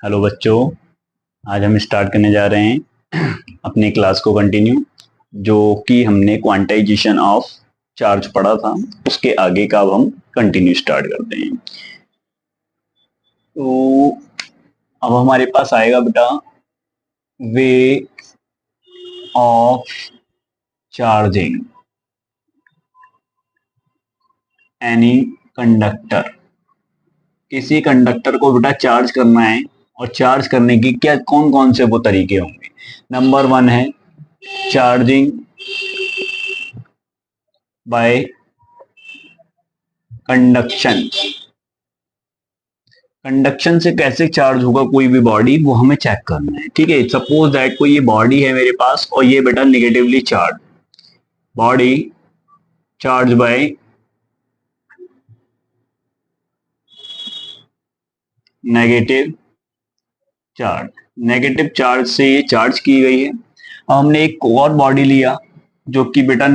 Hello बच्चों। आज हम स्टार्ट करने जा रहे हैं अपनी क्लास को कंटिन्यू, जो कि हमने क्वांटाइजेशन ऑफ चार्ज पढ़ा था उसके आगे का अब हम कंटिन्यू स्टार्ट करते हैं। तो अब हमारे पास आएगा बेटा way of charging any conductor. किसी कंडक्टर को बेटा चार्ज करना है और चार्ज करने की क्या कौन कौन से वो तरीके होंगे। नंबर 1 है चार्जिंग बाय कंडक्शन। कंडक्शन से कैसे चार्ज होगा कोई भी बॉडी, वो हमें चेक करना है। ठीक है, सपोज दैट कोई ये बॉडी है मेरे पास और ये बेटा negatively charge, body charge by negative charge. Negative charge से ये चार्ज की गई है। अब हमने एक और बॉडी लिया जो कि बेटा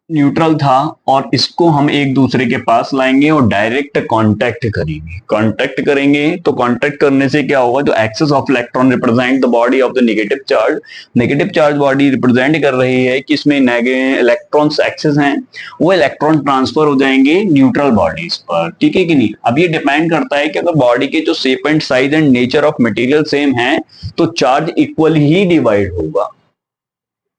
न्यूट्रल था और इसको हम एक दूसरे के पास लाएंगे और डायरेक्ट कांटेक्ट करेंगे। कांटेक्ट करेंगे तो कांटेक्ट करने से क्या होगा, जो excess of electron represent the body of the negative charge. Negative charge body represent कर रही है कि इसमें इलेक्ट्रॉन्स एक्सेस हैं, वो इलेक्ट्रॉन ट्रांसफर हो जाएंगे न्यूट्रल बॉडीज पर। ठीक है कि नहीं। अब ये डिपेंड करता है कि अगर बॉडी के जो shape and size and nature of material same है तो चार्ज इक्वल ही डिवाइड होगा।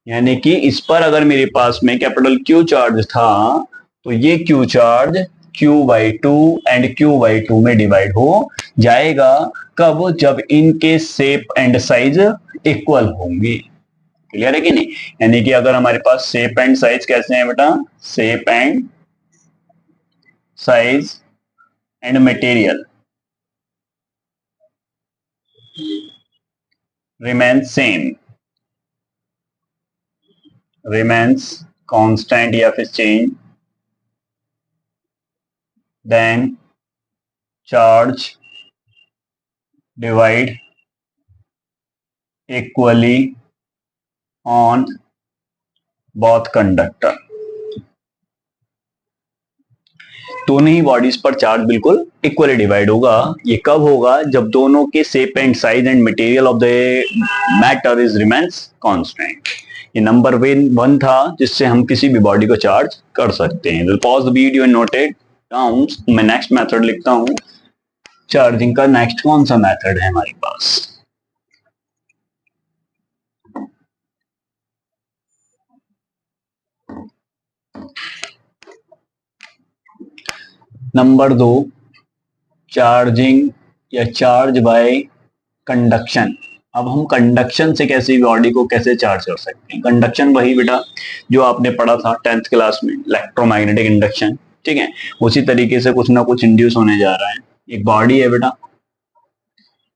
यानी कि इस पर अगर मेरे पास में कैपिटल क्यू चार्ज था तो ये Q charge Q/2 and Q/2 में डिवाइड हो जाएगा। कब? जब इनके शेप एंड साइज इक्वल होंगे। क्लियर है कि नहीं। यानी कि अगर हमारे पास शेप एंड साइज कैसे हैं बेटा, shape and size and material remains constant या फिर change, then charge divide equally on both conductor। दोनों ही बॉडीज पर चार्ज बिल्कुल इक्वली डिवाइड होगा। ये कब होगा? जब दोनों के shape and size and material of the matter is remains constant. ये नंबर 1 था जिससे हम किसी भी बॉडी को चार्ज कर सकते हैं। Pause the video and note it down. मैं नेक्स्ट मेथड लिखता हूं। चार्जिंग का नेक्स्ट कौन सा मेथड है हमारे पास? नंबर 2 चार्जिंग या चार्ज बाय कंडक्शन। अब हम कंडक्शन से कैसे बॉडी को कैसे चार्ज कर सकते हैं। कंडक्शन वही बेटा जो आपने पढ़ा था 10th क्लास में, इलेक्ट्रोमैग्नेटिक इंडक्शन। ठीक है, उसी तरीके से कुछ ना कुछ इंड्यूस होने जा रहा है। एक बॉडी है बेटा,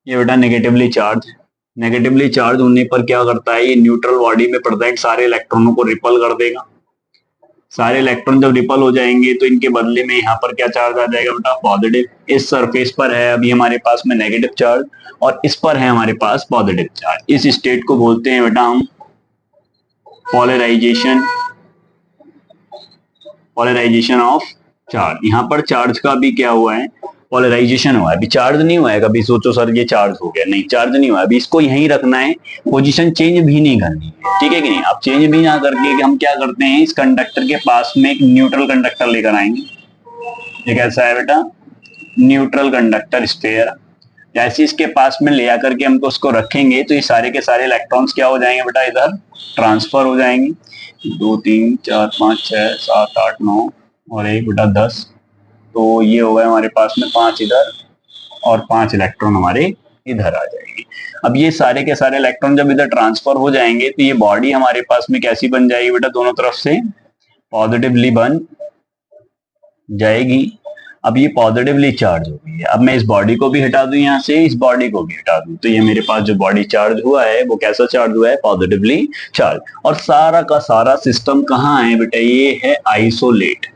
ये बेटा नेगेटिवली चार्ज है। नेगेटिवली चार्ज होने पर क्या करता है, ये न्यूट्रल बॉडी में प्रेजेंट सारे इलेक्ट्रॉनों को रिपल कर देगा। सारे इलेक्ट्रॉन जब रिपल हो जाएंगे तो इनके बदले में यहाँ पर क्या चार्ज आ जाएगा बेटा, पॉजिटिव। इस सरफेस पर है अभी हमारे पास में नेगेटिव चार्ज और इस पर है हमारे पास पॉजिटिव चार्ज। इस स्टेट को बोलते हैं बेटा हम पोलराइजेशन ऑफ चार्ज। यहाँ पर चार्ज का भी क्या हुआ है, पोलराइजेशन हुआ है। अभी चार्ज नहीं हुआ है। कभी सोचो सर ये चार्ज हो गया, नहीं चार्ज नहीं हुआ। अभी इसको यहीं रखना है, पोजीशन चेंज भी नहीं करनी है। ठीक है कि नहीं। अब चेंज भी ना करके हम क्या करते हैं, इस कंडक्टर के पास में एक न्यूट्रल कंडक्टर लेकर आएंगे। ये कैसा है बेटा, न्यूट्रल कंडक्टर स्फीयर। जैसे इसके पास में ले आकर के हमको उसको रखेंगे तो ये सारे के सारे इलेक्ट्रॉन्स क्या हो जाएंगे बेटा, इधर ट्रांसफर हो जाएंगे। 2 3 4 5 6 7 8 9 और 1 बेटा 10। तो ये हो गए हमारे पास में 5 इधर और 5 इलेक्ट्रॉन हमारे इधर आ जाएंगे। अब ये सारे के सारे इलेक्ट्रॉन जब इधर ट्रांसफर हो जाएंगे तो ये बॉडी हमारे पास में कैसी बन जाएगी बेटा, दोनों तरफ से पॉजिटिवली बन जाएगी। अब ये पॉजिटिवली चार्ज हो गई है। अब मैं इस बॉडी को भी हटा दूं, यहाँ से इस बॉडी को भी हटा दूं, तो ये मेरे पास जो बॉडी चार्ज हुआ है वो कैसा चार्ज हुआ है, पॉजिटिवली चार्ज। और सारा का सारा सिस्टम कहाँ है बेटा, ये है आइसोलेट।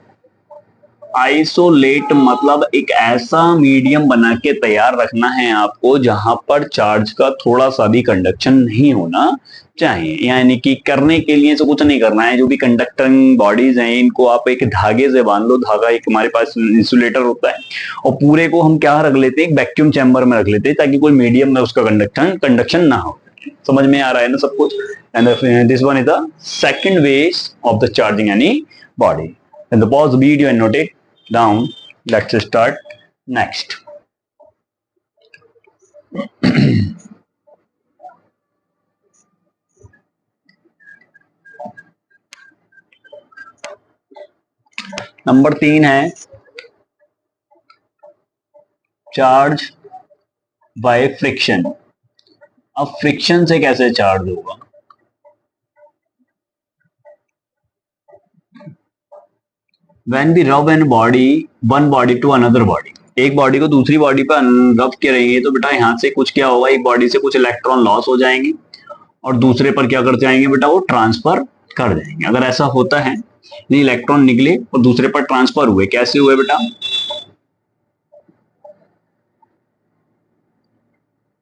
आइसोलेट मतलब एक ऐसा मीडियम बना के तैयार रखना है आपको जहां पर चार्ज का थोड़ा सा भी कंडक्शन नहीं होना चाहिए। यानी कि करने के लिए तो कुछ नहीं करना है, जो भी कंडक्टिंग बॉडीज हैं इनको आप एक धागे से बांध लो। धागा एक हमारे पास इंसुलेटर होता है, और पूरे को हम क्या रख लेते हैं, एक वैक्यूम चैम्बर में रख लेते हैं, ताकि कोई मीडियम में उसका कंडक्शन ना हो। समझ में आ रहा है ना सब कुछ? And this one is the second ways of the charging any body. Then the pause the video and note it down. Let's start next. Number 3 है चार्ज बाय फ्रिक्शन। अब फ्रिक्शन से कैसे चार्ज होगा? When we rub an body, one body to another body, एक body को दूसरी body पर रब करेंगे तो बेटा यहां से कुछ क्या होगा, एक बॉडी से कुछ इलेक्ट्रॉन लॉस हो जाएंगे और दूसरे पर क्या कर जाएंगे बेटा, वो ट्रांसफर कर जाएंगे। अगर ऐसा होता है, इलेक्ट्रॉन निकले और दूसरे पर ट्रांसफर हुए, कैसे हुए बेटा?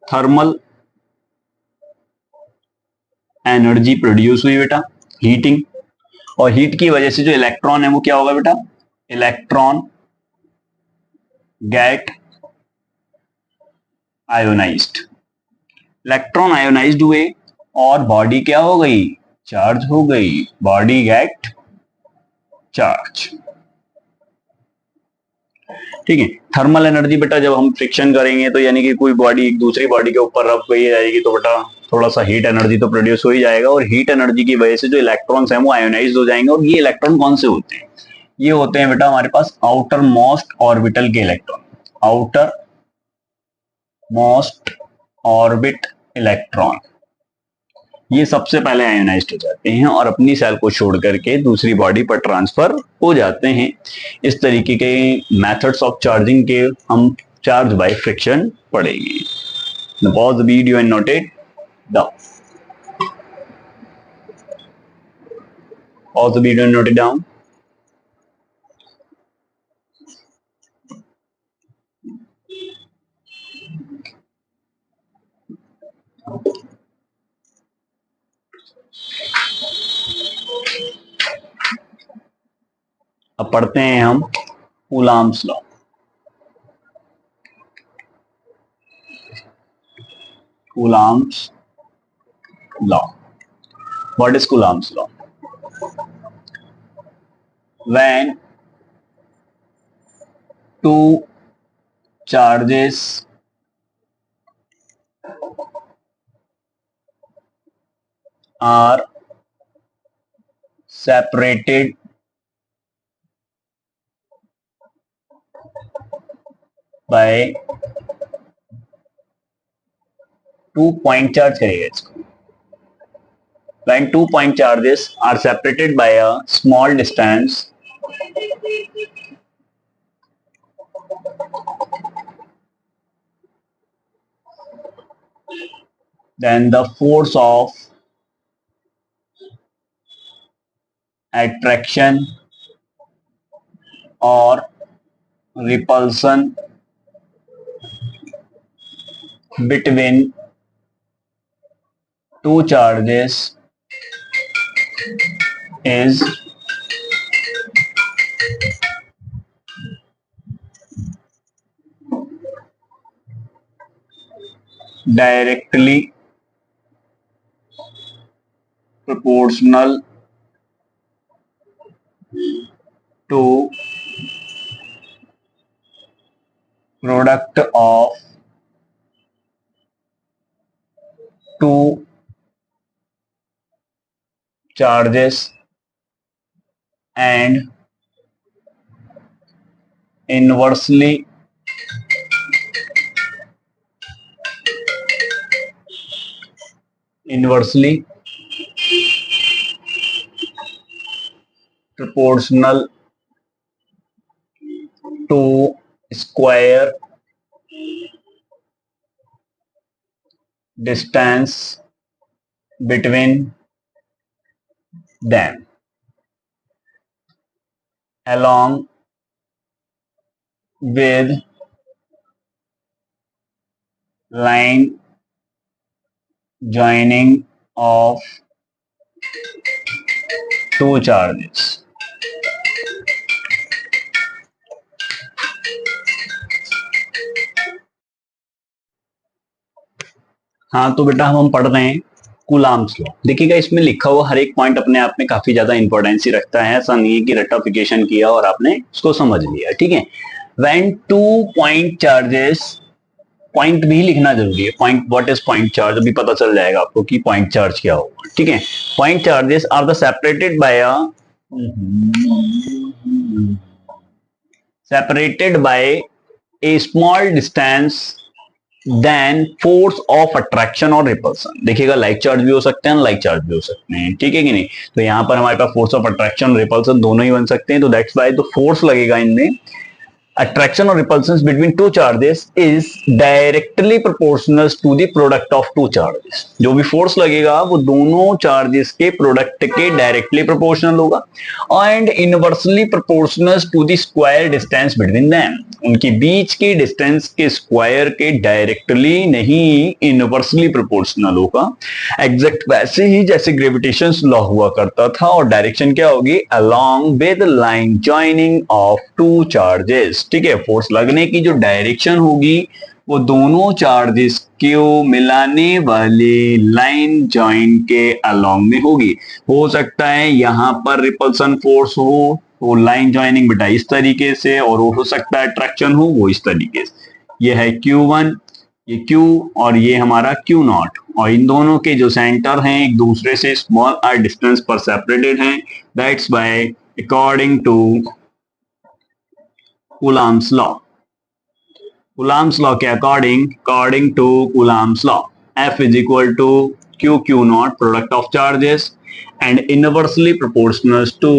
थर्मल एनर्जी प्रोड्यूस हुई बेटा, हीटिंग, और हीट की वजह से जो इलेक्ट्रॉन है वो क्या होगा बेटा, electron get ionised. Electron ionised हुए और बॉडी क्या हो गई, चार्ज हो गई, बॉडी गेट चार्ज। ठीक है। थर्मल एनर्जी बेटा जब हम फ्रिक्शन करेंगे तो यानी कि कोई बॉडी एक दूसरी बॉडी के ऊपर रब गई जाएगी तो बेटा थोड़ा सा हीट एनर्जी तो प्रोड्यूस हो ही जाएगा, और हीट एनर्जी की वजह से जो इलेक्ट्रॉन्स हैं वो आयोनाइज हो जाएंगे। और ये इलेक्ट्रॉन कौन से होते हैं? ये होते हैं बेटा हमारे पास आउटर मोस्ट ऑर्बिटल के electron, outer most orbit electron, ये सबसे पहले आयोनाइज्ड हो जाते हैं और अपनी सेल को छोड़ करके दूसरी बॉडी पर ट्रांसफर हो जाते हैं। इस तरीके के मेथड्स ऑफ चार्जिंग के हम चार्ज बाय फ्रिक्शन पढ़ेंगे। Pause the video and note it down. Pause the video and note it down. अब पढ़ते हैं हम Coulomb's law. Coulomb's law. What is Coulomb's law? When two charges are separated by 2 point charge करिएगा इसको। When 2 point charges are separated by a small distance, then the force of attraction or repulsion between two charges is directly proportional to product of two charges and inversely proportional to square distance between them along with line joining of two charges. हाँ तो बेटा हम पढ़ रहे हैं coulombs law. देखिएगा इसमें लिखा हुआ हर एक पॉइंट अपने आप में काफी ज्यादा इंपॉर्टेंस ही रखता है। ऐसा नहीं है कि रटिफिकेशन किया और आपने उसको समझ लिया, ठीक है। When two point charges, point भी लिखना जरूरी है। Point, what is point charge, अभी पता चल जाएगा आपको कि पॉइंट चार्ज क्या होगा, ठीक है। Point charges are the separated by a small distance then force of attraction और रिपल्सन। देखिएगा लाइक चार्ज भी हो सकते हैं, लाइक चार्ज भी हो सकते हैं, ठीक है कि नहीं। तो यहां पर हमारे पास फोर्स ऑफ अट्रैक्शन रिपल्सन दोनों ही बन सकते हैं। तो दैट्स वाई तो फोर्स लगेगा इनमें, attraction or repulsion between two charges is directly proportional to the product of two charges। जो भी फोर्स लगेगा वो दोनों चार्जेस के प्रोडक्ट के डायरेक्टली प्रोपोर्शनल होगा and inversely proportional to the square distance between them. उनके बीच के डिस्टेंस के स्क्वायर के डायरेक्टली नहीं, इनवर्सली प्रोपोर्शनल होगा। एग्जैक्ट वैसे ही जैसे ग्रेविटेशन लॉ हुआ करता था। और डायरेक्शन क्या होगी, along with line joining of two charges, ठीक है। फोर्स लगने की जो डायरेक्शन होगी वो दोनों चार्जेस को मिलाने वाले लाइन जॉइन के अलोंग में होगी। हो सकता है यहां पर रिपल्सन फोर्स हो वो लाइन जॉइनिंग बेटा इस तरीके से, और हो सकता है अट्रैक्शन हो वो इस तरीके से। ये है Q1, ये Q और ये हमारा Q0, और इन दोनों के जो सेंटर हैं एक दूसरे से स्मॉल r डिस्टेंस पर सेपरेटेड हैं। That's by according to Coulomb's law। Coulomb's law के according to Coulomb's law, F is equal to Q naught, product of charges, and inversely proportional to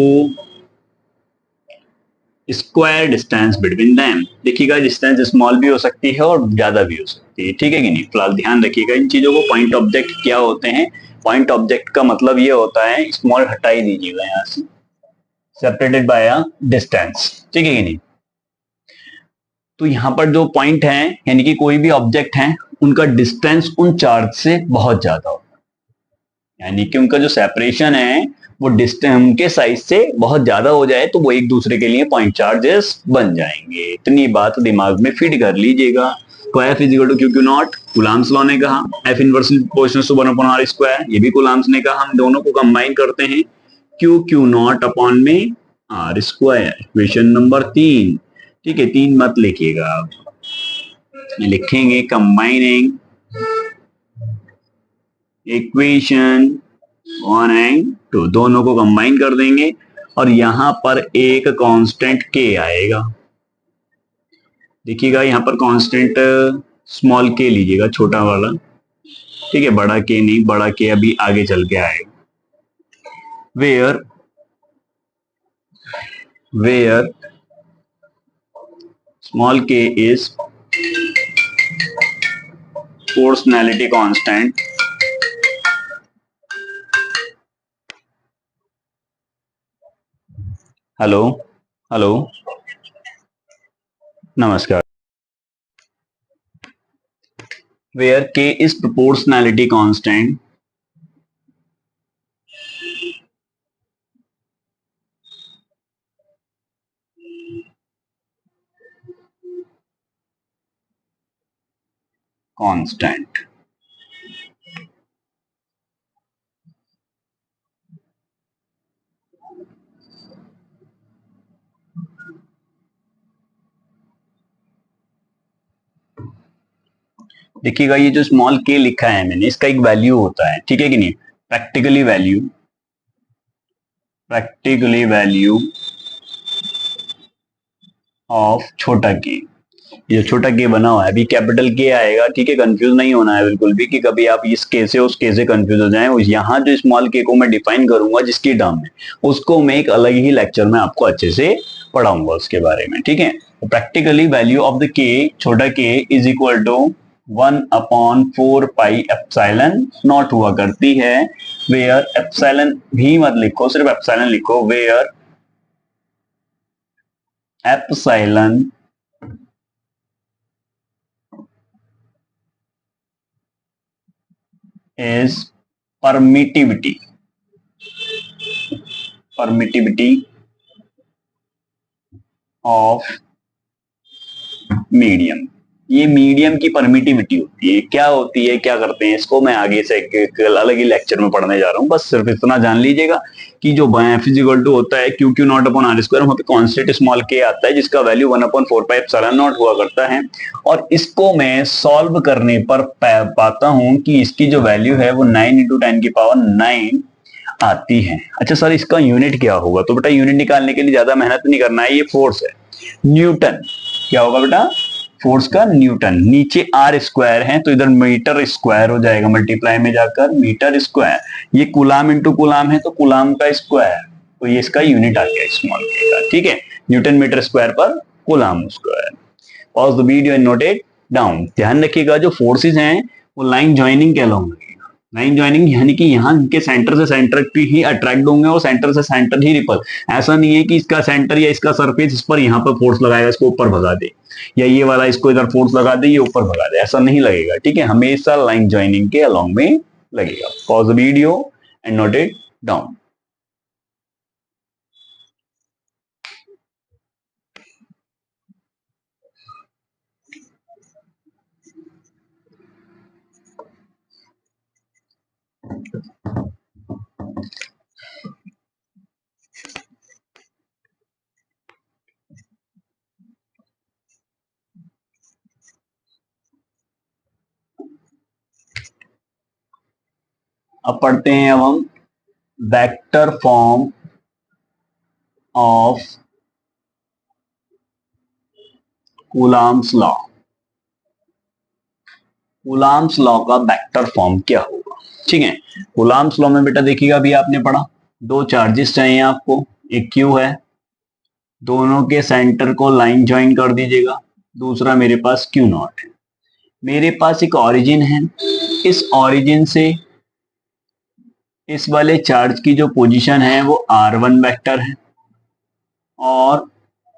square distance between them. देखिएगा distance small भी हो सकती है और ज्यादा भी हो सकती है, ठीक है कि नहीं। फिलहाल ध्यान रखिएगा इन चीजों को। पॉइंट ऑब्जेक्ट क्या होते हैं, पॉइंट ऑब्जेक्ट का मतलब ये होता है, स्मॉल हटाई दीजिएगा यहां से, सेपरेटेड बाय अ डिस्टेंस, ठीक है कि नहीं। तो यहां पर जो पॉइंट है यानी कि कोई भी ऑब्जेक्ट है उनका डिस्टेंस उन चार्ज से बहुत ज्यादा होगा, यानी कि उनका जो सेपरेशन है वो डिस्टेंस उनके साइज से बहुत ज्यादा हो जाए तो वो एक दूसरे के लिए पॉइंट चार्जेस बन जाएंगे। इतनी बात दिमाग में फीड कर लीजिएगा। तो F is equal to q naught, Coulomb's law ने कहा। F inversely proportional to 1 upon r square, ये भी कुलाम्स ने कहा। हम दोनों को कंबाइन करते हैं, क्यू नॉट अपॉन में r स्क्वायर। इक्वेशन नंबर 3, ठीक है। 3 मत लिखिएगा आप, लिखेंगे कंबाइनिंग इक्वेशन 1 एंड 2, दोनों को कंबाइन कर देंगे और यहां पर एक कांस्टेंट k आएगा। देखिएगा यहां पर कांस्टेंट स्मॉल k लीजिएगा, छोटा वाला, ठीक है। बड़ा k नहीं, बड़ा k अभी आगे चल के आएगा। Where small k is proportionality constant hello hello नमस्कार। where k is proportionality constant constant, देखिएगा ये जो स्मॉल k लिखा है मैंने, इसका एक वैल्यू होता है, ठीक है कि नहीं। प्रैक्टिकली वैल्यू ऑफ छोटा k, ये छोटा k बना हुआ है, अभी कैपिटल K आएगा, ठीक है। कंफ्यूज नहीं होना है बिल्कुल भी कि कभी आप इस k से उस k से कंफ्यूज हो जाएं। यहाँ जो स्मॉल k को मैं डिफाइन करूंगा जिसकी टर्म है, उसको मैं एक अलग ही लेक्चर में आपको अच्छे से पढ़ाऊंगा उसके बारे में, ठीक है। तो practically value of the k, छोटा k is equal to 1/4 pi epsilon naught हुआ करती है। वेयर एप्सिलॉन भी मत लिखो, सिर्फ एप्सिलॉन लिखो। Where epsilon is permittivity of medium. ये मीडियम की परमिटिविटी होती है, क्या होती है, क्या करते हैं, इसको मैं आगे से एक अलग ही लेक्चर में पढ़ने जा रहा हूं। बस सिर्फ इतना जान लीजिएगा कि जो F इक्वल टू होता है q Q naught upon are square, वहां पे कांस्टेंट स्मॉल के आता है जिसका वैल्यू 1/4πε0 हुआ करता है। और इसको मैं सॉल्व करने पर पाता हूं कि इसकी जो वैल्यू है वो 9 × 10⁹ आती है। अच्छा सर, इसका यूनिट क्या होगा? तो बेटा यूनिट निकालने के लिए ज्यादा मेहनत नहीं करना है, ये फोर्स है, न्यूटन। क्या होगा बेटा? फोर्स का न्यूटन। नीचे आर स्क्वायर है तो इधर मीटर स्क्वायर हो जाएगा, मल्टीप्लाई में जाकर मीटर स्क्वायर। ये कुलाम इंटू कुलाम है तो कुलाम का स्क्वायर, तो ये इसका यूनिट आ गया स्मॉल के का। ठीक है, न्यूटन मीटर स्क्वायर पर कुलाम square. Pause the video and note it down. ध्यान रखिएगा जो फोर्सेज हैं वो लाइन ज्वाइनिंग कहलाएंगे। लाइन ज्वाइनिंग यानी कि यहाँ के सेंटर से सेंटर ही अट्रैक्ट होंगे और सेंटर से सेंटर ही रिपल। ऐसा नहीं है कि इसका सेंटर या इसका सरफेस इस पर यहाँ पर फोर्स लगाएगा, इसको ऊपर भगा दे, या ये वाला इसको इधर फोर्स लगा दे, ये ऊपर भगा दे, ऐसा नहीं लगेगा। ठीक है, हमेशा लाइन ज्वाइनिंग के अलोंग में लगेगा। Pause the video and note it down. अब पढ़ते हैं अब हम vector form of Coulomb's law. Coulomb's law का वेक्टर फॉर्म क्या होगा? ठीक है, कूलॉम्स लॉ में बेटा देखिएगा, अभी आपने पढ़ा, दो चार्जेस चाहिए आपको, एक क्यू है, दोनों के सेंटर को लाइन ज्वाइन कर दीजिएगा, दूसरा मेरे पास क्यू नॉट है। मेरे पास एक ओरिजिन है, इस ओरिजिन से इस वाले चार्ज की जो पोजीशन है वो r1 वेक्टर है, और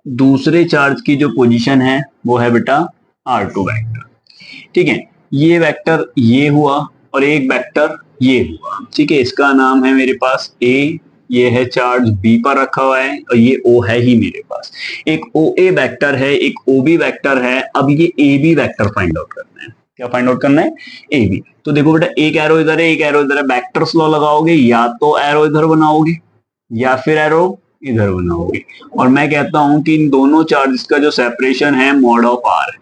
दूसरे चार्ज की जो पोजीशन है वो है बेटा r2 वेक्टर। ठीक है, ये वेक्टर ये हुआ और एक वेक्टर ये हुआ। ठीक है, इसका नाम है मेरे पास a, ये है चार्ज b पर रखा हुआ है, और ये o है ही मेरे पास। एक OA वेक्टर है, एक OB वेक्टर है। अब ये AB वेक्टर फाइंड आउट करना है। क्या फाइंड आउट करना है? AB। तो देखो बेटा, एक एरो इधर है, एक एरो इधर है। वेक्टर्स लॉ लगाओगे, या तो एरो इधर बनाओगे या फिर एरो इधर बनाओगे। और मैं कहता हूं कि इन दोनों चार्जेस का जो सेपरेशन है मॉड ऑफ r है,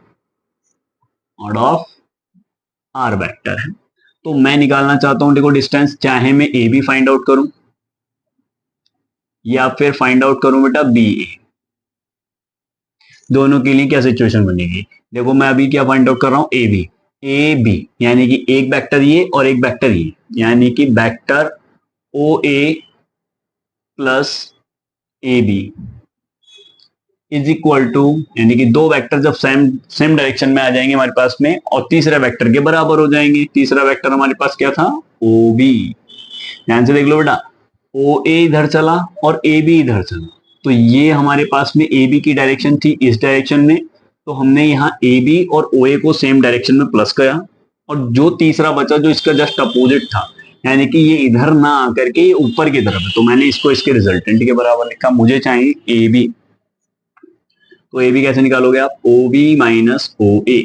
मॉड ऑफ r वेक्टर है। तो मैं निकालना चाहता हूं, देखो डिस्टेंस, चाहे मैं AB फाइंड आउट करूं या फिर फाइंड आउट करूं बेटा BA। दोनों के लिए क्या सिचुएशन बनेगी? देखो मैं अभी क्या फाइंड आउट कर रहा हूं, AB यानी कि एक वेक्टर ये और एक वेक्टर ये, यानी कि vector OA plus AB is equal to, यानी कि दो वेक्टर जब सेम डायरेक्शन में आ जाएंगे हमारे पास में और तीसरे वेक्टर के बराबर हो जाएंगे। तीसरा वेक्टर हमारे पास क्या था? OB। ध्यान से देख लो बेटा, OA इधर चला और AB इधर चला, तो ये हमारे पास में AB की डायरेक्शन थी इस डायरेक्शन में, तो हमने यहाँ AB और OA को सेम डायरेक्शन में प्लस किया, और जो तीसरा बचा जो इसका जस्ट अपोजिट था, यानी कि ये इधर ना आकर के ये ऊपर की तरफ है, तो मैंने इसको इसके रिजल्टेंट के बराबर लिखा। मुझे चाहिए AB, तो AB कैसे निकालोगे आप? OB minus OA,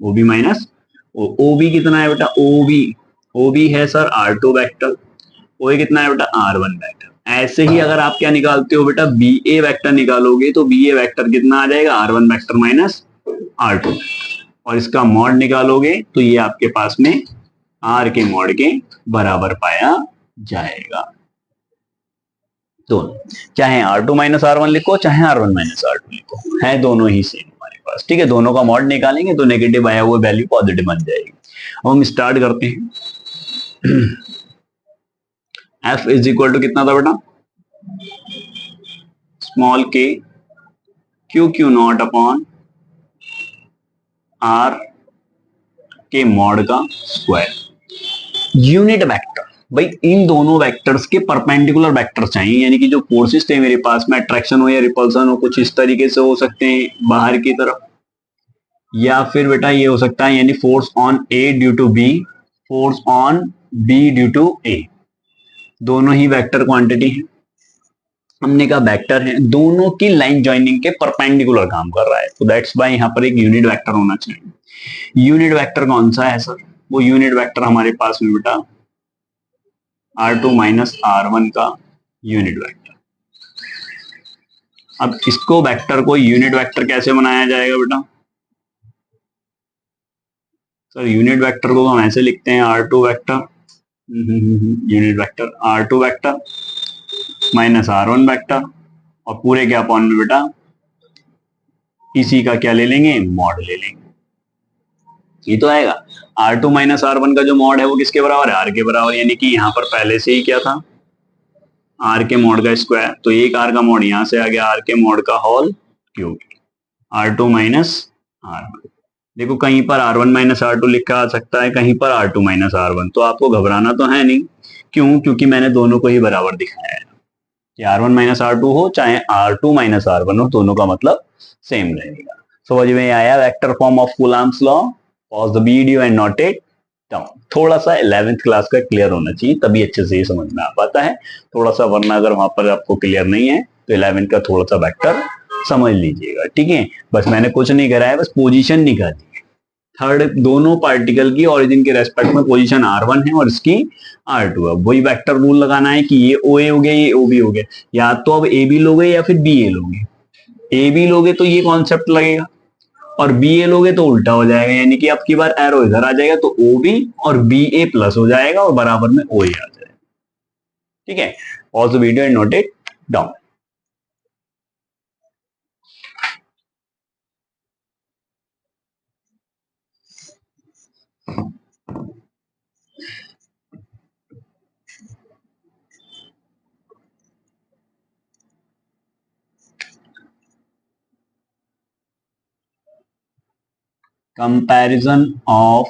OB minus OB कितना है बेटा? OB है सर R2 वेक्टर, OA कितना है बेटा? R1 vector. ऐसे ही अगर आप क्या निकालते हो बेटा, BA वेक्टर निकालोगे तो BA वेक्टर कितना आ जाएगा? R1 वेक्टर माइनस R2, और इसका मॉड निकालोगे तो ये आपके पास में R के मॉड के बराबर पाया जाएगा। दोनों, चाहे R2 माइनस R1 लिखो चाहे R1 माइनस R2 लिखो, है दोनों ही सेम हमारे पास। ठीक है, दोनों का मॉड निकालेंगे तो नेगेटिव आया हुआ वैल्यू पॉजिटिव बन जाएगी। अब हम स्टार्ट करते हैं। F इज इक्वल टू कितना था बेटा? स्मॉल के Q Q naught upon R के मॉड का स्क्वायर। यूनिट वेक्टर, भाई इन दोनों वेक्टर्स के परपेंडिकुलर वेक्टर चाहिए, यानी कि जो फोर्सेस थे मेरे पास में, अट्रैक्शन हो या रिपल्सन हो, कुछ इस तरीके से हो सकते हैं बाहर की तरफ, या फिर बेटा ये हो सकता है यानी force on A due to B force on B due to A, दोनों ही वेक्टर क्वांटिटी है। हमने कहा वेक्टर है, दोनों की लाइन ज्वाइनिंग के परपेंडिकुलर काम कर रहा है, तो दैट्स बाय यहां पर एक यूनिट वेक्टर होना चाहिए। यूनिट वेक्टर कौन सा है सर? वो यूनिट वेक्टर हमारे पास में बेटा R2 माइनस R1 का यूनिट वेक्टर। अब इसको वेक्टर को यूनिट वेक्टर कैसे बनाया जाएगा बेटा? सर यूनिट वेक्टर को हम ऐसे लिखते हैं R2 vector, unit vector R2 vector minus R1 vector, और पूरे के अपॉन में बेटा इसी का क्या ले लेंगे, मॉड ले लेंगे। ये तो आएगा R2 माइनस R1 का जो मॉड है वो किसके बराबर है? R के बराबर, यानी कि यहां पर पहले से ही क्या था, R के मॉड का स्क्वायर, तो एक R का मॉड यहां से आ गया, R के मॉड का whole cube, R2 minus R1। देखो कहीं पर R1 माइनस R2 लिखा आ सकता है, कहीं पर R2 माइनस R1, तो आपको घबराना तो है नहीं। क्यों? क्योंकि मैंने दोनों को ही बराबर दिखाया है कि R1 माइनस R2 हो चाहे R2 माइनस R1 हो, दोनों का मतलब सेम रहेगा। समझ में आया vector form of Coulomb's law? Pause the video and note it down. थोड़ा सा 11th क्लास का क्लियर होना चाहिए, तभी अच्छे से ये समझ में आ पाता है थोड़ा सा, वरना अगर वहां पर आपको क्लियर नहीं है तो 11th का थोड़ा सा वेक्टर समझ लीजिएगा, ठीक है। बस मैंने कुछ नहीं करा है, बस पोजीशन निकाली। थर्ड, दोनों पार्टिकल की ओरिजिन के रेस्पेक्ट में पोजीशन R1 है और इसकी R2 है। वही वेक्टर रूल लगाना है कि ये OA हो गया, ये OB हो गया, या तो अब AB लोगे या फिर BA लोगे। AB लोगे तो ये कॉन्सेप्ट लगेगा, और BA लोगे तो उल्टा हो जाएगा, यानी कि अब की बार एरो इधर आ जाएगा तो OB और BA प्लस हो जाएगा और बराबर में OA आ जाएगा, ठीक है। Pause the video and note it down. Comparison of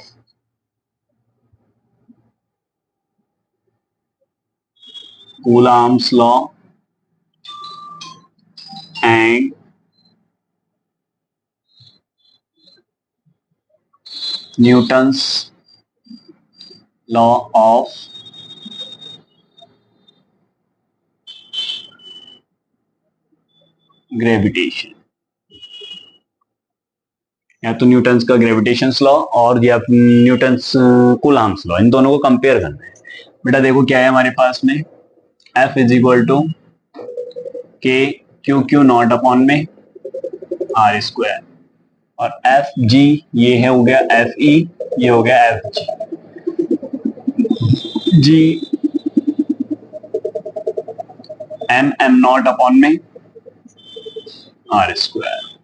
Coulomb's law and Newton's law of gravitation, या तो न्यूटन्स का ग्रेविटेशन लॉ और या न्यूटन्स कूलम्ब्स लॉ, इन दोनों को कंपेयर करना है। बेटा देखो क्या है हमारे पास में, F is equal to k Q Q naught upon में R स्क्वायर, और एफ जी ये है हो गया एफ ई, ये हो गया F G M M naught upon में R स्क्वायर।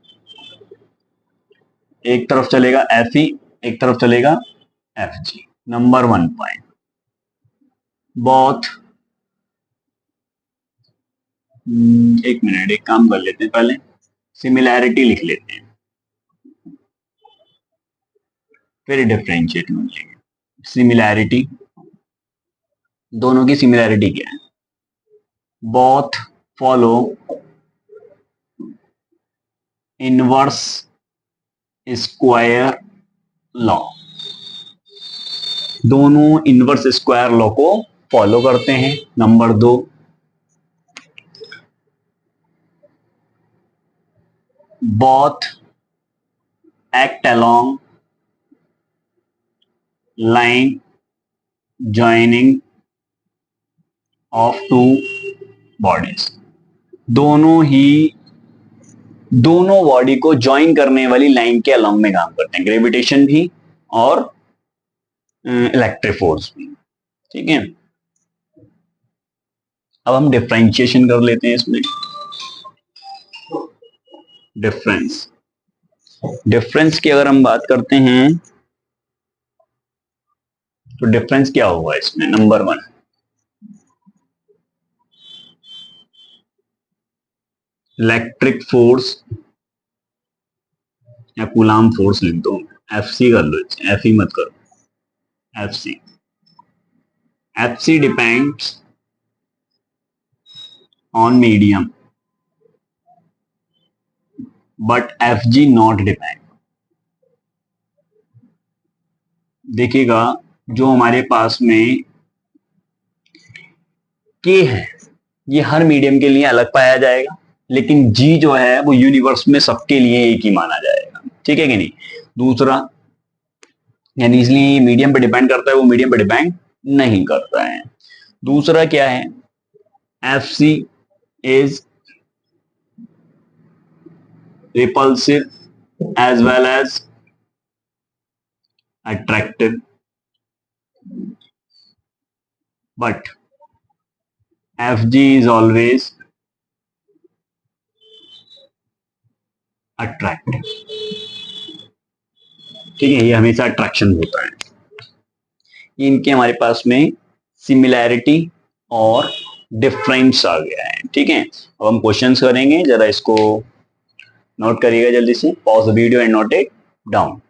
एक तरफ चलेगा एफ ई, एक तरफ चलेगा एफ जी। नंबर 1 पॉइंट, बहुत एक मिनट, एक काम कर लेते हैं, पहले सिमिलैरिटी लिख लेते हैं फिर डिफरेंशिएट कर लेंगे। सिमिलैरिटी, दोनों की सिमिलैरिटी क्या है? Both follow inverse square law, दोनों इनवर्स स्क्वायर लॉ को फॉलो करते हैं। Number 2, both act along line joining of two bodies, दोनों बॉडी को ज्वाइन करने वाली लाइन के अलोंग में काम करते हैं, ग्रेविटेशन भी और इलेक्ट्रिक फोर्स भी, ठीक है। अब हम डिफरेंशिएशन कर लेते हैं इसमें। डिफरेंस की अगर हम बात करते हैं तो डिफरेंस क्या होगा इसमें? नंबर 1, इलेक्ट्रिक फोर्स या कूलाम फोर्स लिख दो, FC कर लो, FE मत करो, FC। FC depends on medium but FG not depend. देखिएगा जो हमारे पास में के है ये हर मीडियम के लिए अलग पाया जाएगा, लेकिन जी जो है वो यूनिवर्स में सबके लिए एक ही माना जाएगा। ठीक है कि नहीं? दूसरा, यानी इसलिए मीडियम पे डिपेंड करता है, वो मीडियम पे डिपेंड नहीं करता है। दूसरा क्या है, F C is repulsive as well as attractive, but F G is always attractive. ठीक है, ये हमेशा अट्रैक्शन होता है। इनके हमारे पास में सिमिलैरिटी और डिफरेंस आ गया है। ठीक है, अब हम क्वेश्चंस करेंगे, जरा इसको नोट करिएगा जल्दी से, pause the video and note it down.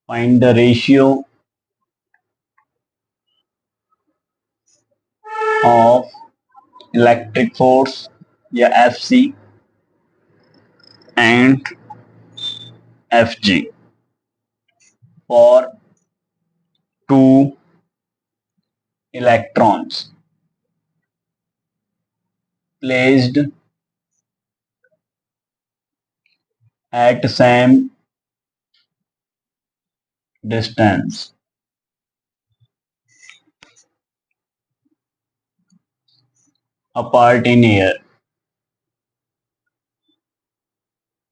Find the ratio of electric force या FC and FG for two electrons placed at same distance apart in air।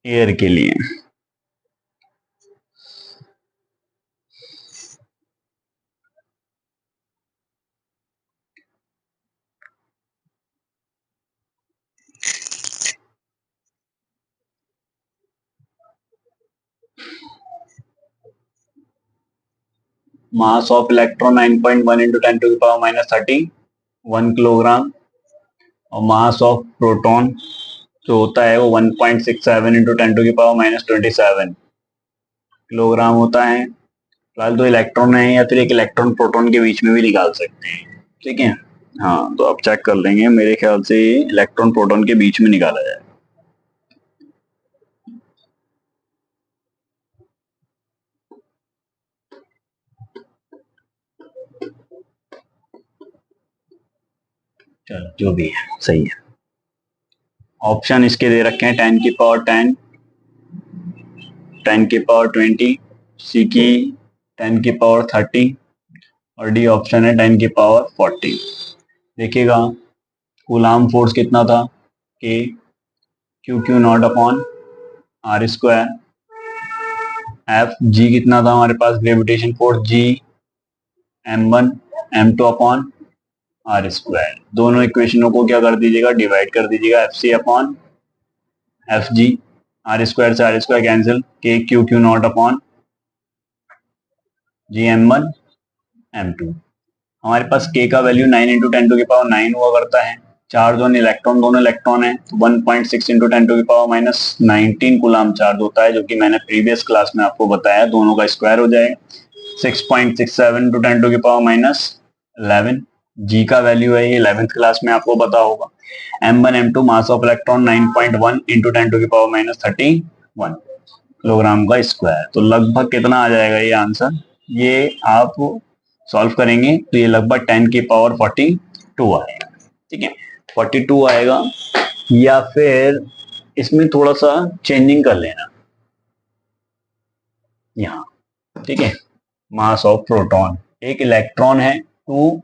Air के लिए mass of electron 9.1 into 10 to the power minus 30 1 kilogram, और mass of proton जो होता है वो 1.67 into 10 to the power minus 27 kilogram होता है। फिलहाल दो इलेक्ट्रॉन है, या फिर एक इलेक्ट्रॉन प्रोटॉन के बीच में भी निकाल सकते हैं। ठीक है, हाँ तो आप चेक कर लेंगे, मेरे ख्याल से इलेक्ट्रॉन प्रोटॉन के बीच में निकाला जाए। चलो जो भी है सही है। ऑप्शन इसके दे रखे हैं 10 की पावर 10, 10 की पावर 20, सी की 10 की पावर 30 और डी ऑप्शन है 10 की पावर 40। देखिएगा कूलाम फोर्स कितना था, K Q Q naught upon are square, F G कितना था हमारे पास gravitation force, G m1 m2 upon are square. दोनों इक्वेशनों को क्या कर दीजिएगा, डिवाइड कर दीजिएगा, F C upon F G, R square cancel, K Q Q naught upon G m1 m2। हमारे पास k का वैल्यू 9 इंटू 10 टू की पावर 9 हुआ करता है। चार्ज ऑन इलेक्ट्रॉन, दोनों इलेक्ट्रॉन है, तो 1.6 इंटू 10 टू की पावर माइनस 19 कूलाम चार्ज होता है, जो कि मैंने प्रीवियस क्लास में आपको बताया, दोनों का स्क्वायर हो जाएगा 6.67 इंटू 10 टू की पावर माइनस 11। जी का वैल्यू है ये 11th क्लास में आपको पता होगा। m1 m2 mass of electron 9.1 into 10 to की पावर माइनस 31 किलोग्राम का स्क्वायर। तो लगभग कितना आ जाएगा ये आंसर, ये आप सॉल्व करेंगे तो ये लगभग 10 की पावर 42 आएगा। ठीक है, 42 आएगा, या फिर इसमें थोड़ा सा चेंजिंग कर लेना यहाँ। ठीक है, मास ऑफ प्रोटॉन, एक इलेक्ट्रॉन है 2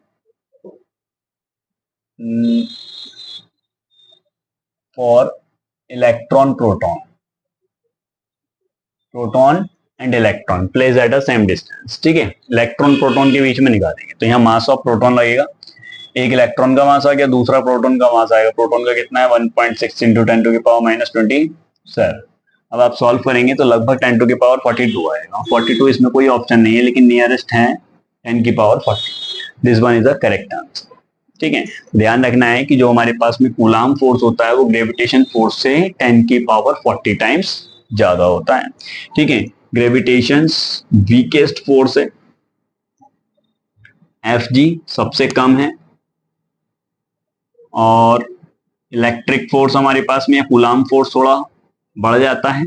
for electron proton, proton and electron place at a same distance. ठीक है, इलेक्ट्रॉन प्रोटॉन के बीच में निकालेंगे तो यहाँ मास ऑफ प्रोटॉन लगेगा एक इलेक्ट्रॉन का मास आ गया, दूसरा प्रोटॉन का मास आएगा। प्रोटॉन का कितना है 1.6 इंटू 10⁻27। अब आप सॉल्व करेंगे तो लगभग 10⁻42 आएगा। 42 इसमें कोई ऑप्शन नहीं है, लेकिन नियरेस्ट है 10⁻40। This one is the correct answer. ठीक है, ध्यान रखना है कि जो हमारे पास में कूलाम फोर्स होता है वो ग्रेविटेशन फोर्स से 10⁻40 टाइम्स ज्यादा होता है। ठीक है, ग्रेविटेशन वीकेस्ट फोर्स है, Fg सबसे कम है, और इलेक्ट्रिक फोर्स हमारे पास में कूलाम फोर्स थोड़ा बढ़ जाता है,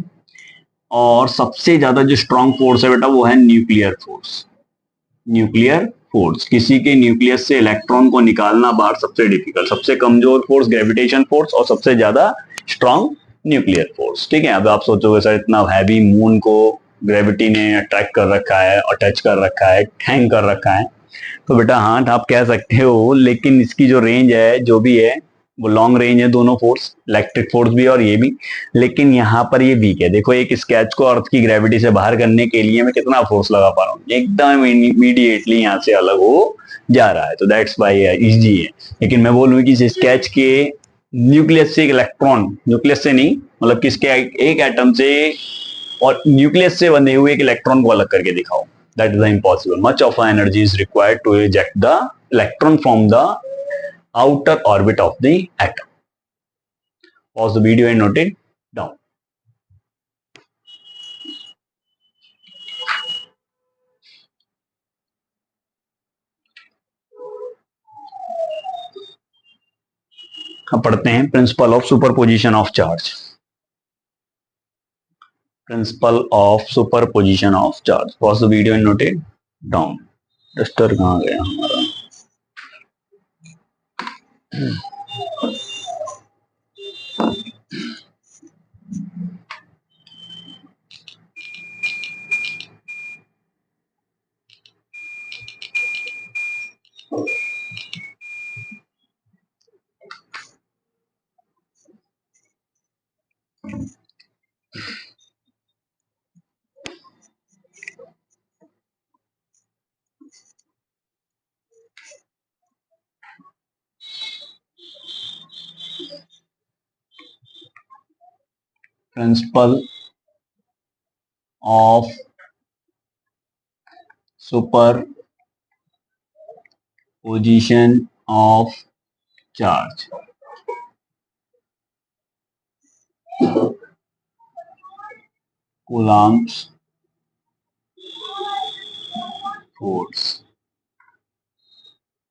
और सबसे ज्यादा जो स्ट्रॉन्ग फोर्स है बेटा वो है न्यूक्लियर फोर्स। न्यूक्लियर फोर्स, किसी के न्यूक्लियस से इलेक्ट्रॉन को निकालना बाहर सबसे डिफिकल्ट। सबसे कमजोर फोर्स ग्रेविटेशन फोर्स और सबसे ज्यादा स्ट्रॉन्ग न्यूक्लियर फोर्स। ठीक है, अब आप सोचोगे सर इतना हैवी मून को ग्रेविटी ने अट्रैक्ट कर रखा है, अटैच कर रखा है, हैंग कर रखा है, तो बेटा हाँ आप कह सकते हो, लेकिन इसकी जो रेंज है जो भी है वो लॉन्ग रेंज है, दोनों फोर्स, इलेक्ट्रिक फोर्स भी और ये भी। लेकिन यहाँ पर ये वीक है। देखो एक स्केच को अर्थ की ग्रेविटी से बाहर करने के लिए मैं कितना फोर्स लगा पा रहा हूँ, एकदम इमीडिएटली यहाँ से अलग हो जा रहा है, तो दैट्स वाई इजी है। लेकिन मैं बोलूँ कि इस स्केच के न्यूक्लियस से एक इलेक्ट्रॉन, न्यूक्लियस से नहीं मतलब किसके एक एटम से और न्यूक्लियस से बने हुए एक इलेक्ट्रॉन को अलग करके दिखाओ, that is impossible. Much of energy is required to eject the electron from the outer orbit of the atom. Pause the video and note it down. अब पढ़ते हैं principle of superposition of charge. Principle of superposition of charge. Pause the video and note it down. Duster कहाँ गया हमारा? Principle of superposition of charge. Coulomb's force.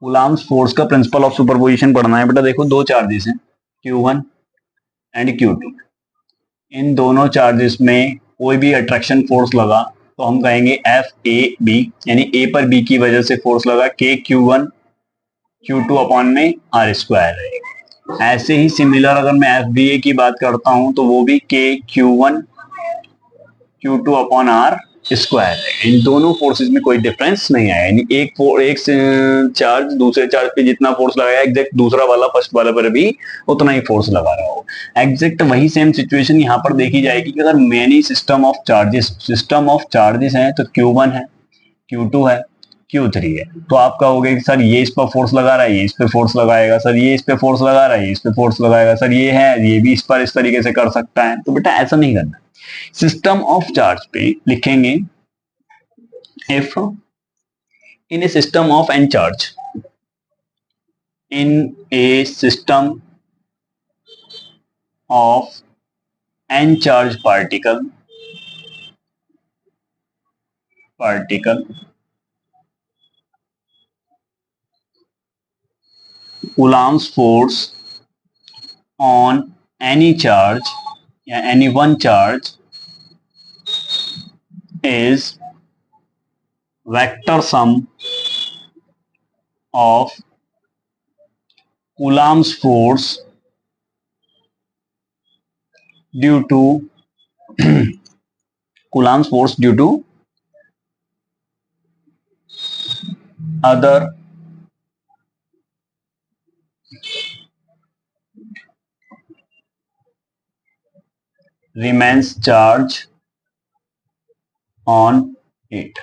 Coulomb's force का principle of superposition पढ़ना है बेटा। देखो दो चार्जेस हैं Q1 एंड Q2। इन दोनों चार्जेस में कोई भी अट्रैक्शन फोर्स लगा तो हम कहेंगे एफ ए बी, यानी ए पर बी की वजह से फोर्स लगा के Q1 Q2 अपॉन में आर स्क्वायर है। ऐसे ही सिमिलर अगर मैं एफ बी ए की बात करता हूं तो वो भी के Q1 Q2 upon are square है। इन दोनों फोर्सेस में कोई डिफरेंस नहीं आया, यानी एक चार्ज दूसरे चार्ज पे जितना फोर्स लगाया एग्जैक्ट दूसरा वाला फर्स्ट वाले पर भी उतना ही फोर्स लगा रहा हो। एग्जैक्ट वही सेम सिचुएशन यहाँ पर देखी जाएगी कि अगर मेनी सिस्टम ऑफ चार्जेस हैं तो Q1 है, Q2 है, Q3 है, तो आप कहोगे कि सर ये इस पर फोर्स लगा रहा है, ये इस पे फोर्स लगाएगा, सर ये इस पे फोर्स लगा रहा है, ये इस पे फोर्स लगाएगा, सर ये है ये भी इस पर इस तरीके से कर सकता है। तो बेटा ऐसा नहीं करना। सिस्टम ऑफ चार्ज पे लिखेंगे if in a system of n charge, in a system of n charge particle Coulomb's force on any charge या any one charge is vector sum of Coulomb's force due to Coulomb's force due to other remains charge on it।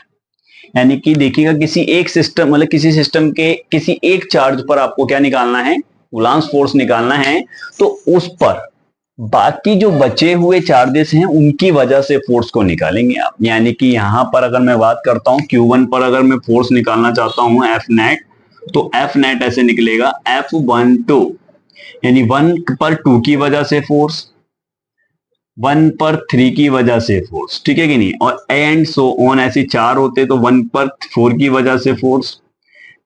यानी कि देखिएगा किसी एक system मतलब किसी system के किसी एक चार्ज पर आपको क्या निकालना है, कूलाम्ब फोर्स निकालना है, तो उस पर बाकी जो बचे हुए चार्जेस हैं उनकी वजह से फोर्स को निकालेंगे आप। यानी कि यहां पर अगर मैं बात करता हूं Q1 पर अगर मैं फोर्स निकालना चाहता हूं F नेट, तो F नेट ऐसे निकलेगा F12, यानी 1 पर 2 की वजह से फोर्स, 1 पर 3 की वजह से फोर्स, ठीक है कि नहीं, और एंड सो ऑन ऐसे चार होते तो 1 पर 4 की वजह से फोर्स,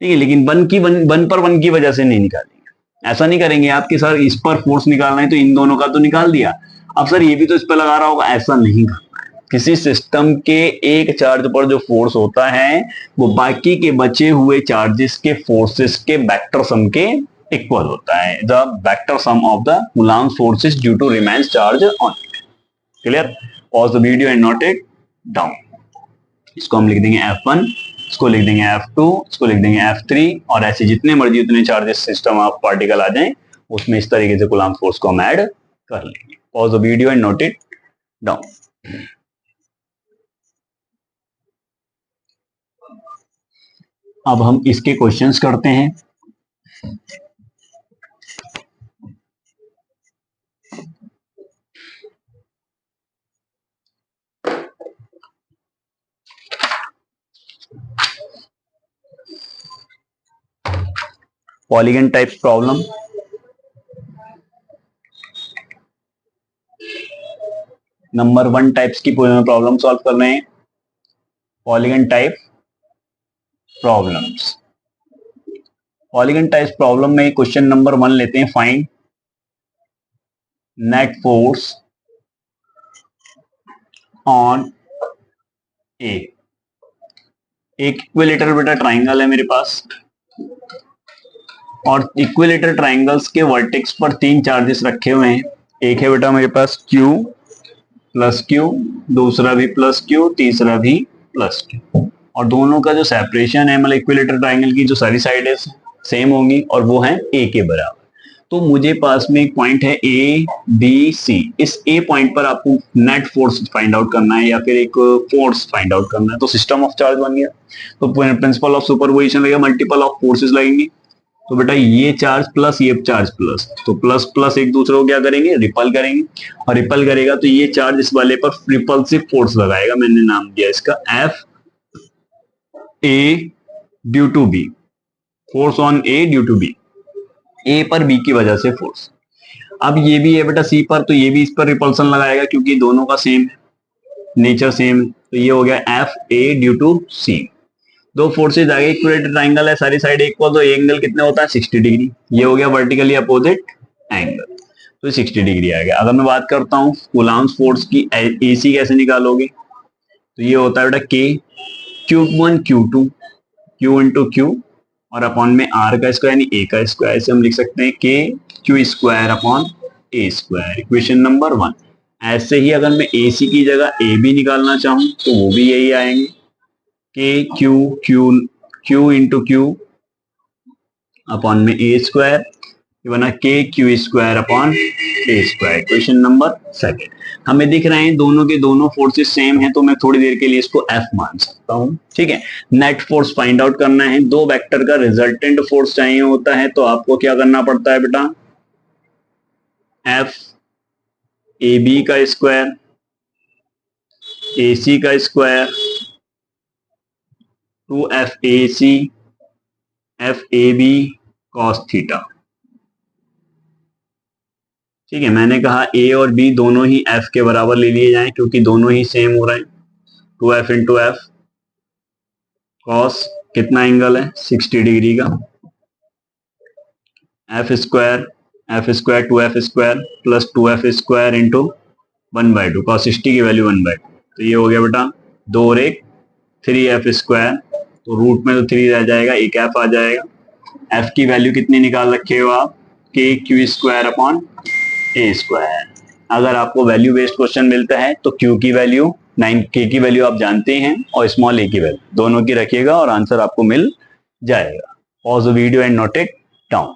ठीक है, लेकिन 1 पर 1 की वजह से नहीं निकालेंगे। ऐसा नहीं करेंगे आपके सर इस पर फोर्स निकालना है तो इन दोनों का तो निकाल दिया, अब सर ये भी तो इस पर लगा रहा होगा, ऐसा नहीं करना है। किसी सिस्टम के एक चार्ज पर जो फोर्स होता है वो बाकी के बचे हुए चार्जेस के फोर्सेस के वेक्टर सम के इक्वल होता है, the vector sum of the Coulomb forces due to remains charge on it. Clear? Pause the video and note it down. इसको हम लिख देंगे F1, इसको लिख देंगे F2, इसको लिख देंगे F3, और ऐसे जितने मर्जी उतने चार्जेस सिस्टम आप पार्टिकल आ जाएं उसमें इस तरीके से कूलम्ब फोर्स को हम ऐड कर लेंगे। Pause the video and note it down. अब हम इसके क्वेश्चंस करते हैं। Polygon type problem, number 1 types की प्रॉब्लम सॉल्व कर रहे हैं। Polygon type problems, polygon type problem में क्वेश्चन नंबर 1 लेते हैं, फाइंड नेट फोर्स ऑन ए। एक इक्विलेटर बेटा ट्राइंगल है मेरे पास, और इक्विलेटर ट्राइंगल्स के वर्टेक्स पर 3 चार्जेस रखे हुए हैं। एक है बेटा मेरे पास Q प्लस Q, दूसरा भी प्लस Q, तीसरा भी प्लस Q, और दोनों का जो सेपरेशन है मतलब इक्विलेटर ट्राइंगल की जो सारी साइड सेम होंगी और वो है A के बराबर। तो मुझे पास में एक पॉइंट है ABC, इस A पॉइंट पर आपको नेट फोर्स फाइंड आउट करना है या फिर एक फोर्स फाइंड आउट करना है। तो सिस्टम ऑफ चार्ज बन गया, तो प्रिंसिपल ऑफ सुपरपोजिशन लगेगा, मल्टीपल ऑफ फोर्सेस लगेंगे। तो बेटा ये चार्ज प्लस ये चार्ज प्लस, तो प्लस प्लस एक दूसरे को क्या करेंगे, रिपल करेंगे, और रिपल करेगा तो ये चार्ज इस वाले पर रिपल्सिव फोर्स लगाएगा, मैंने नाम दिया इसका F A due to B, force on A due to B, A पर बी की वजह से फोर्स। अब ये भी है बेटा सी पर, तो ये भी इस पर रिपल्सन लगाएगा क्योंकि दोनों का सेम नेचर सेम है, तो ये हो गया एफ ए ड्यू टू सी। दो फोर्सेज आगे, इक्विलेटरल ट्राइंगल है, सारी साइड इक्वल, तो एंगल कितना होता है 60 डिग्री, ये हो गया वर्टिकली अपोजिट एंगल, तो 60 डिग्री आ गया। अगर मैं बात करता हूँ कूलम्ब फोर्स की, एसी कैसे निकालोगे, तो ये होता है बेटा के Q1 Q2 Q into Q और अपॉन में आर का स्क्वायर यानी ए का स्क्वायर, ऐसे हम लिख सकते हैं के क्यू स्क्वायर अपॉन ए स्क्वायर, इक्वेशन नंबर 1। ऐसे ही अगर मैं ए सी की जगह ए बी निकालना चाहूं तो वो भी यही आएंगे, के Q Q Q into Q upon में ए स्क्वायर, ये बना के क्यू स्क्वायर अपॉन ए स्क्वायर, क्वेश्चन नंबर 2। हमें दिख रहे हैं दोनों के दोनों फोर्सेस सेम हैं, तो मैं थोड़ी देर के लिए इसको F मान सकता हूं, ठीक है। नेट फोर्स फाइंड आउट करना है, दो वेक्टर का रिजल्टेंट फोर्स चाहिए होता है, तो आपको क्या करना पड़ता है बेटा, F ए बी का स्क्वायर, ए सी का square, 2F A C F A B cos theta, ठीक है। मैंने कहा ए और बी दोनों ही F के बराबर ले लिए जाएं क्योंकि दोनों ही सेम हो रहे हैं, 2F इंटू एफ कॉस कितना एंगल है 60 डिग्री का, F square 2F square plus 2F square into 1/2, cos 60 की वैल्यू 1/2, तो ये हो गया बेटा 2 और 1 3F स्क्वायर, तो रूट में तो 3 रह जाएगा, एक F आ जाएगा। F की वैल्यू कितनी निकाल रखे हो आप, के क्यू स्क्वायर अपॉन ए स्क्वायर। अगर आपको वैल्यू बेस्ड क्वेश्चन मिलता है तो Q की वैल्यू 9, K की वैल्यू आप जानते हैं और स्मॉल a की वैल्यू दोनों की रखिएगा और आंसर आपको मिल जाएगा। Pause the video and note it down.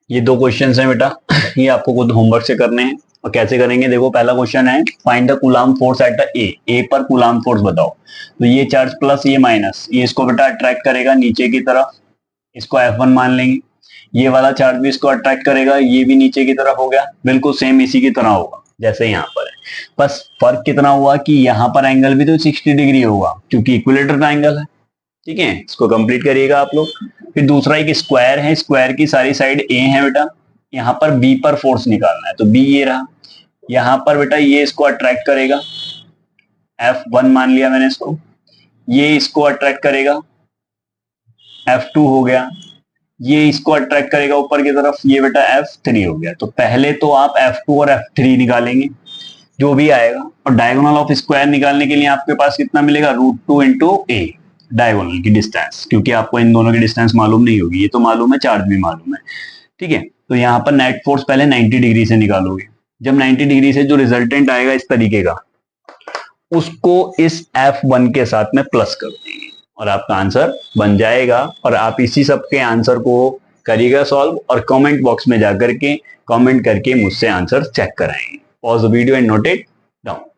ये दो क्वेश्चन हैं बेटा, ये आपको खुद होमवर्क से करने हैं। और कैसे करेंगे, देखो पहला क्वेश्चन है find the coulomb force at the ए पर कूलाम्ब फोर्स बताओ। तो ये चार्ज प्लस ये माइनस, ये इसको बेटा अट्रैक्ट करेगा नीचे की तरफ, इसको F1 मान लेंगे। ये वाला चार्ज भी इसको अट्रैक्ट करेगा, ये भी नीचे की तरफ हो गया, बिल्कुल सेम इसी की तरह होगा जैसे यहाँ पर है। बस फर्क कितना हुआ कि यहाँ पर एंगल भी तो 60 डिग्री होगा क्योंकि इक्विलेटरल एंगल है। ठीक है, इसको कंप्लीट करिएगा आप लोग। फिर दूसरा एक स्क्वायर है, स्क्वायर की सारी साइड ए है बेटा, यहाँ पर बी पर फोर्स निकालना है, तो बी ये रहा। यहाँ पर बेटा ये इसको अट्रैक्ट करेगा, F1 मान लिया मैंने इसको, ये इसको अट्रैक्ट करेगा, F2 हो गया, ये इसको अट्रैक्ट करेगा ऊपर की तरफ, ये बेटा F3 हो गया। तो पहले तो आप F2 और F3 निकालेंगे जो भी आएगा, और डायगोनल ऑफ स्क्वायर निकालने के लिए आपके पास कितना मिलेगा, √2 इंटू ए, डायगोनल की डिस्टेंस, क्योंकि आपको इन दोनों की डिस्टेंस मालूम नहीं होगी, ये तो मालूम है, चार्ज भी मालूम है। ठीक है, तो यहाँ पर नेट फोर्स पहले 90 डिग्री से निकालोगे। जब 90 डिग्री से जो रिजल्टेंट आएगा इस तरीके का, उसको इस F1 के साथ में प्लस कर देंगे और आपका आंसर बन जाएगा। और आप इसी सब के आंसर को करिएगा सॉल्व, और कमेंट बॉक्स में जाकर के कमेंट करके मुझसे आंसर चेक कराएंगे। Pause the video and note it down.